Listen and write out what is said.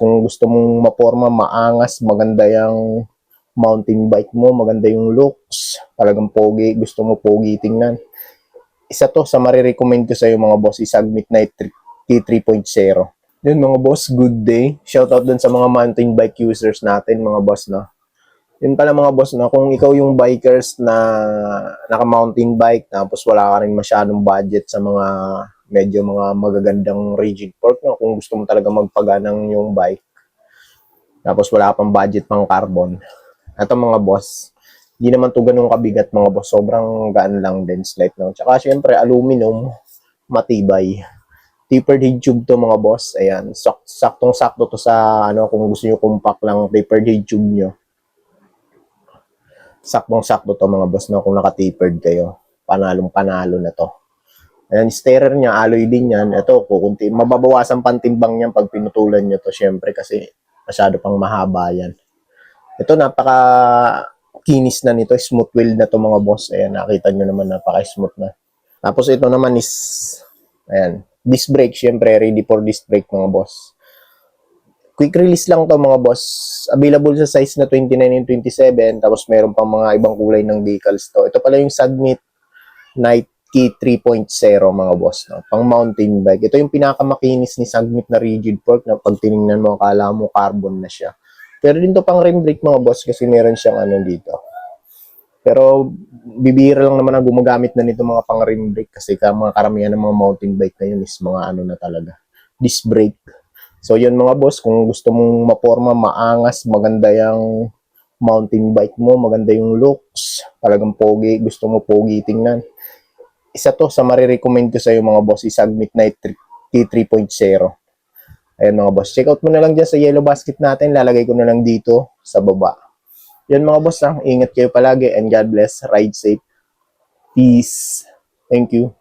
kung gusto mong maporma, maangas, maganda yung mountain bike mo, maganda yung looks, talagang pogi, gusto mo pogi tingnan. Isa to sa marirecommend ko sa iyo mga boss, Submit Night T3.0. Yun mga boss, good day. Shoutout dun sa mga mountain bike users natin mga boss, no. Yun pala mga boss, no, kung ikaw yung bikers na naka-mountain bike tapos wala ka rin masyadong budget sa mga medyo mga magagandang rigid fork, no, kung gusto mo talaga magpaganang yung bike tapos wala pang budget pang carbon. Ito mga boss, hindi naman to ganun kabigat mga boss, sobrang gaan lang din, slight lang. Tsaka syempre aluminum, matibay. Tapered head tube to mga boss. Ayan, saktong-sakto to sa ano, kung gusto niyo compact lang tapered head tube niyo. Saktong-sakto to mga boss, no, kung naka-tapered kayo. Panalong-panalo na to. Ayan, steerer niya, alloy din yan. Ito, kukunti, mababawasan pantimbang niyan pag pinutulan niyo to, syempre kasi masyado pang mahaba yan. Ito, napaka kinis na nito, smooth wheel na to mga boss. Ayan, nakita nyo naman, napaka smooth na. Tapos ito naman is, ayan, disc brake, syempre, ready for disc brake mga boss. Quick release lang to mga boss. Available sa size na 29 and 27. Tapos meron pang mga ibang kulay ng decals to. Ito pala yung Submit Night Key 3.0 mga boss, no? Pang mountain bike. Ito yung pinakamakinis ni Submit na rigid fork na pag tinignan mo, akala mo carbon na siya. Pero din to pang rim brake mga boss kasi meron siyang ano dito. Pero bibihira lang naman ang gumagamit na nito mga pang rim brake kasi mga karamihan ng mga mountain bike na yun is mga ano na talaga, disc brake. So yun mga boss, kung gusto mong maporma, maangas, maganda yung mountain bike mo, maganda yung looks, talagang pogi, gusto mo pogi tingnan. Isa to sa marirecommend ko sa iyo mga boss, Submit Night T3.0. Ayan mga boss, check out mo na lang dyan sa yellow basket natin, lalagay ko na lang dito sa baba. Yan mga boss, ingat kayo palagi and God bless, ride safe, peace, thank you.